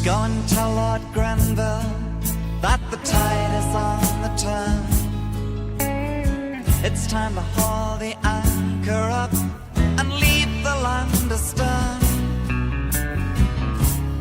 Go and tell Lord Grenville that the tide is on the turn. It's time to haul the anchor up and leave the land astern.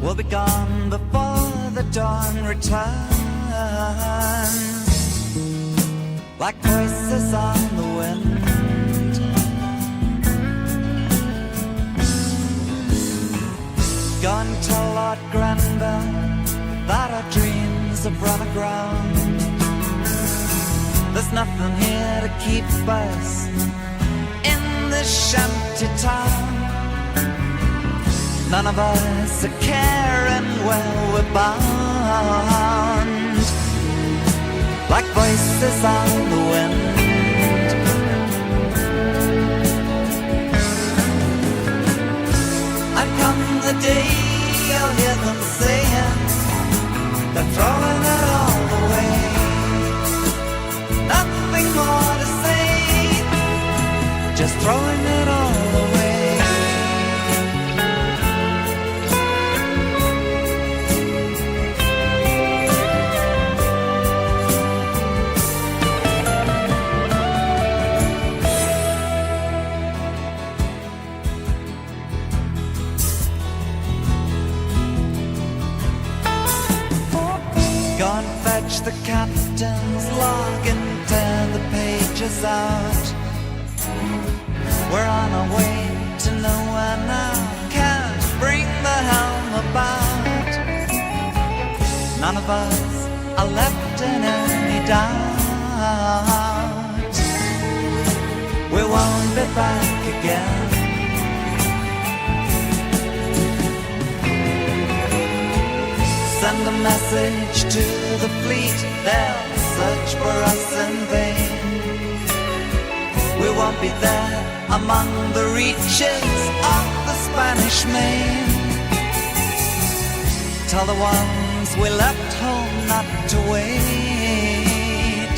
We'll be gone before the dawn returns, like voices on the wind. Go and tell Lord Grenville that our dreams have run aground. There's nothing here to keep us in this shanty town. None of us are caring where we're bound, like voices on the wind. And come the day you'll hear them saying they're throwing it all away. Nothing more to say, just throwing it all away. The captain's log and tear the pages out. We're on our way to nowhere now, can't bring the helm about. None of us are left in any doubt. We won't be back again. Send a message to the fleet, they'll search for us in vain. We won't be there among the reaches of the Spanish Main. Tell the ones we left home not to wait.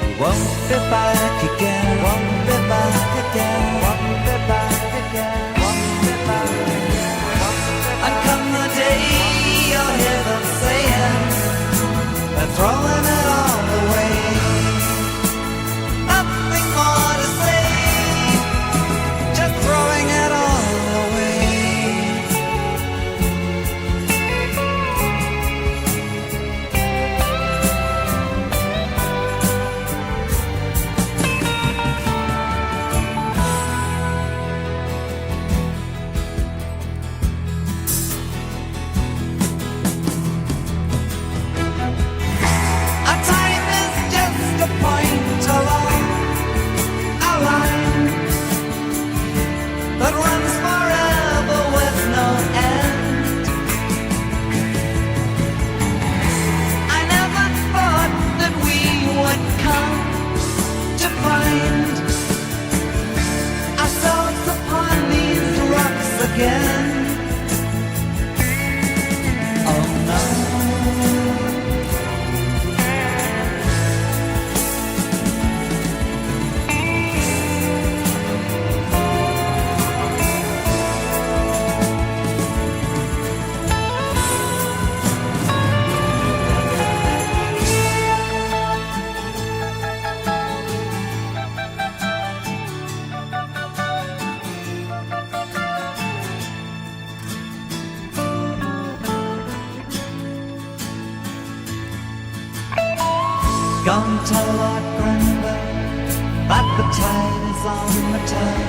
We won't be back again, won't be back again, won't be back again, won't be back again. And come the day you'll hear them saying they're throwing it all away. Nothing more to say, just throwing it all away. That runs forever with no end. I never thought that we would come to find ourselves upon these rocks again. Oh no. Go and tell Lord Grenville that the tide is on the turn.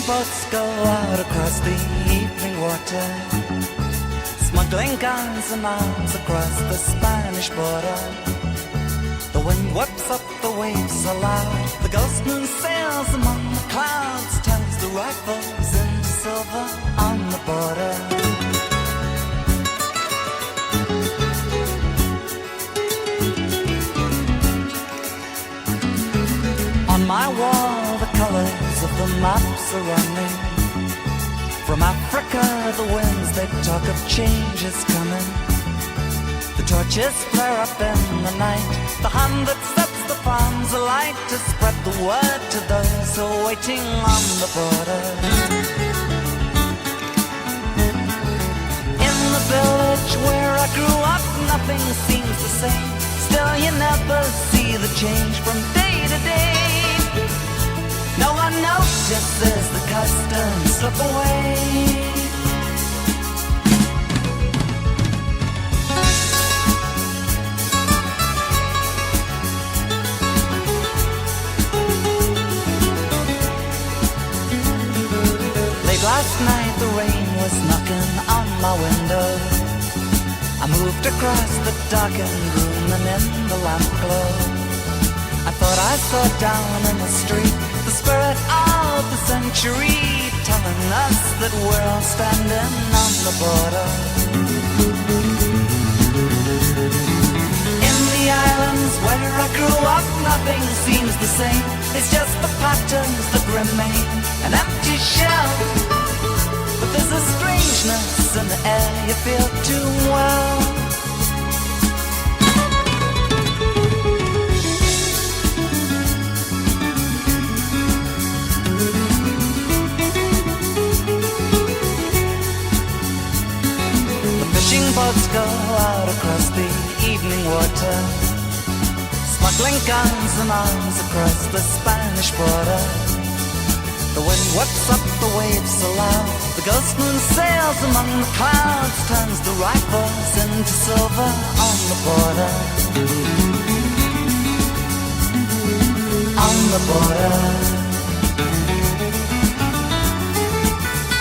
boats go out across the evening water, smuggling guns and arms across the Spanish border. The wind whips up the waves aloud, the ghost moon sails among the clouds, turns the rifles into silver on the border. On my wall the colours of the maps are running. From Africa the winds they talk of change is coming. The torches flare up in the night, the hand that sets the farms alight to spread the word to those who are waiting on the border. In the village where I grew up nothing seems the same. Still you never see the change from day to day. No one notices the customs slip away. Late last night the rain was knocking on my window. I moved across the darkened room and in the lamp glow I thought I saw down in the street the spirit of the century, telling us that we're all standing on the border. In the islands where I grew up, nothing seems the same. It's just the patterns that remain, an empty shell. But there's a strangeness in the air you feel too well. Boats go out across the evening water, smuggling guns and arms across the Spanish border. The wind whips up the waves aloud, the ghost moon sails among the clouds, turns the rifles into silver on the border. On the border.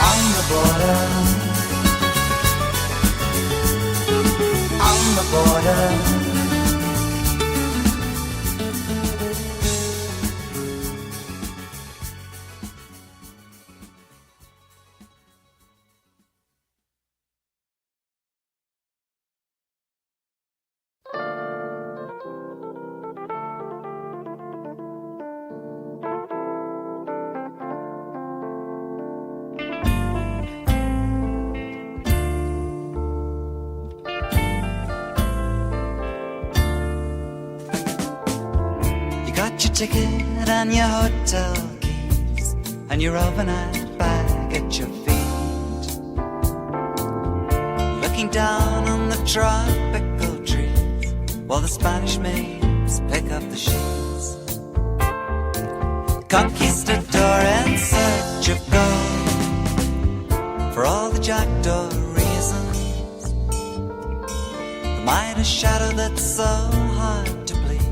On the border. On the border. Ticket and your hotel keys and your overnight bag at your feet, looking down on the tropical trees while the Spanish maids pick up the sheets. Conquistador in search of gold, for all the jackdaw reasons, the Midas shadow that's so hard to please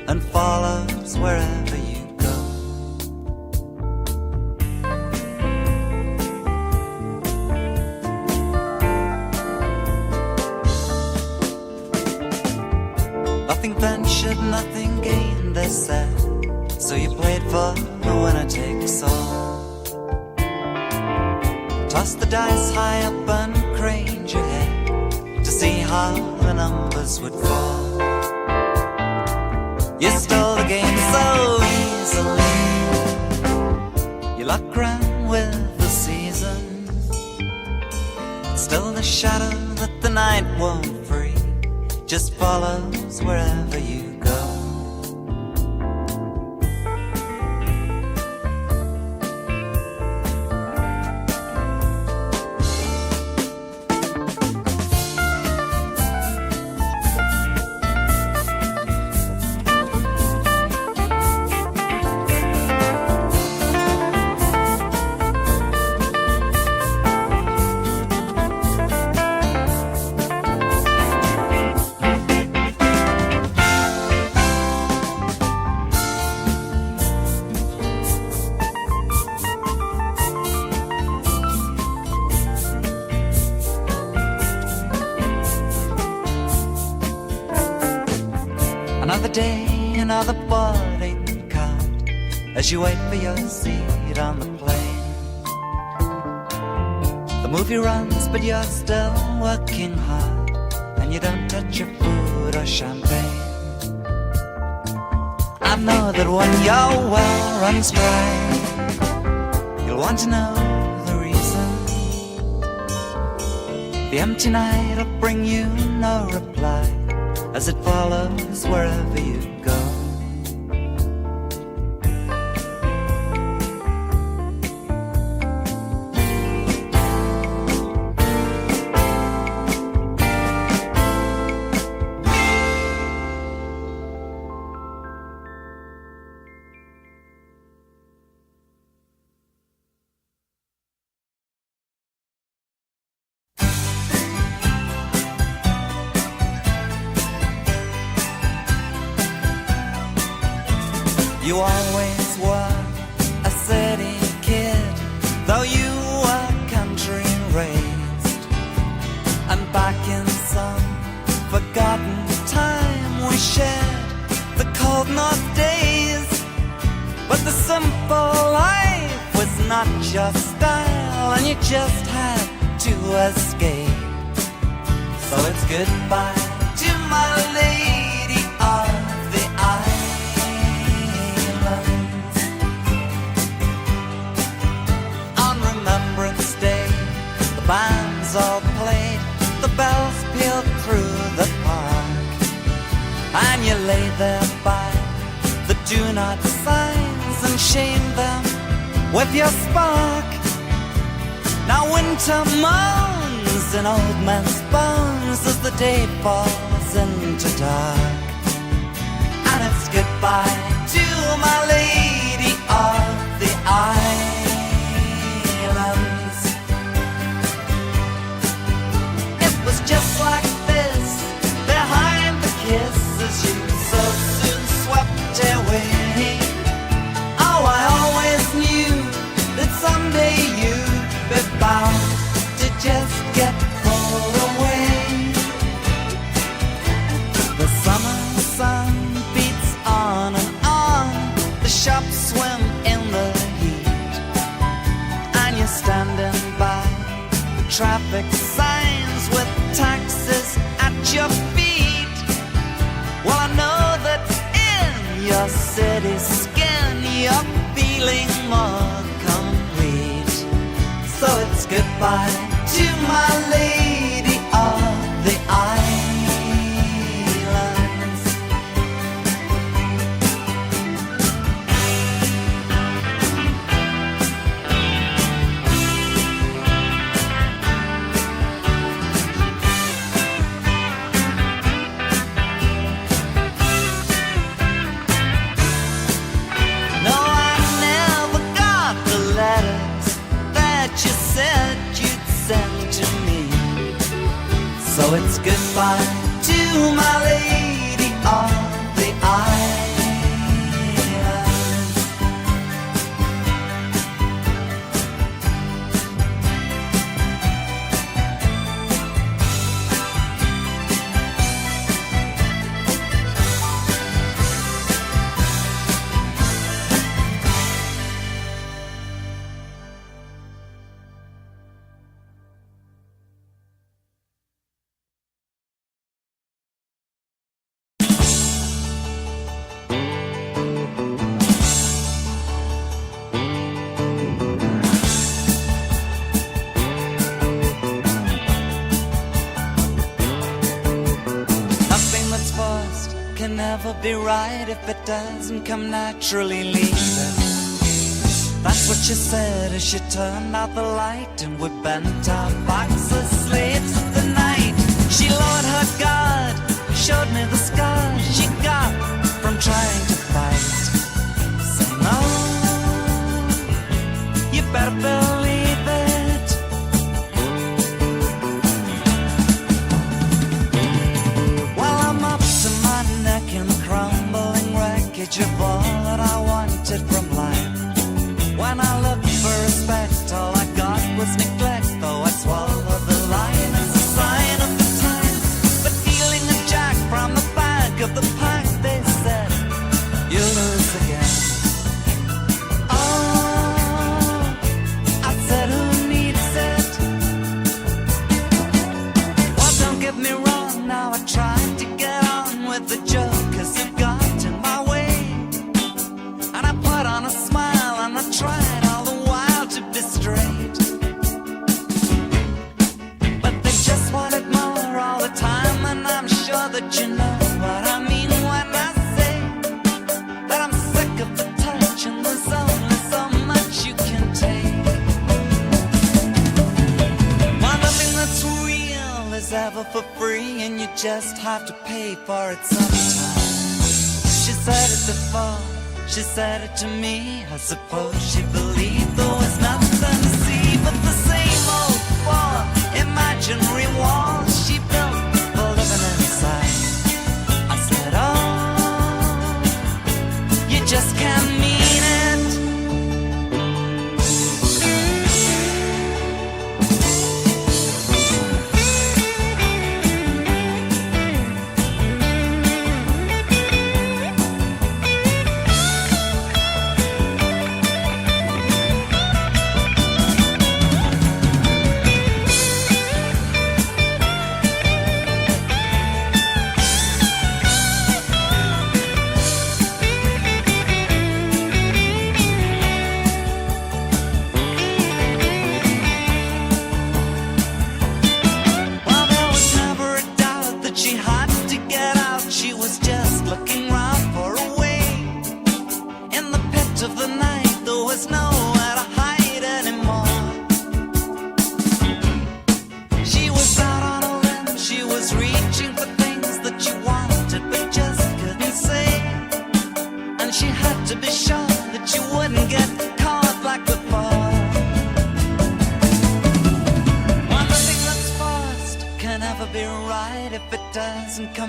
and follows wherever you go. Nothing ventured, nothing gained, they said, so you played for the winner takes all. Toss the dice high up and craned your head to see how the numbers would fall. You stole the game so easily, you luck ran with the season. Still the shadow that the night won't free just follows wherever you go. another boarding card as you wait for your seat on the plane. The movie runs, but you're still working hard, and you don't touch your food or champagne. I know that when your well runs dry, you'll want to know the reason. The empty night will bring you no reply as it follows wherever you go. You always were a city kid, though you were country raised. And back in some forgotten time we shared the cold north days. But the simple life was not your style, and you just had to escape. So it's goodbye to my lady of the isle. Bands all played, the bells pealed through the park, and you lay there by the do not signs and shamed them with your spark. Now winter moans in old men's bones as the day falls into dark, and it's goodbye to my lady of the islands. Just like this, behind the kisses you so soon swept away. Oh, I always knew that someday you'd be bound to just get pulled away. The summer sun beats on and on, the shops swim in the heat, and you're standing by the traffic signs with taxes at your feet. Well, I know that in your city skin you're feeling more complete. So it's goodbye to my lady of the islands. So it's goodbye to my lady of the islands. Never be right if it doesn't come naturally, Lisa. That's what she said as she turned out the light, and we bent our backs as slaves of the night. She lowered her guard, showed me the scars she got from trying to fight. So no, you better believe it. Well, I'm up to my neck in the crumbling wreckage of all that I wanted from life. When I looked for respect, all I got was neglect, though I swallowed the line as a sign of the times. But feeling a jack from the back of the pack, they said, just have to pay for it sometime. She said it before, she said it to me. I suppose she believed there was nothing to see but the same old four imaginary walls she built for living inside. I said, oh, you just can't mean it.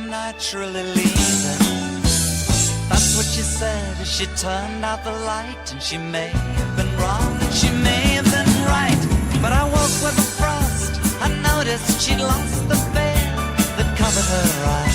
Naturally leave it. That's what she said as she turned out the light. And she may have been wrong and she may have been right, but I woke with a frost. I noticed she'd lost the veil that covered her eyes.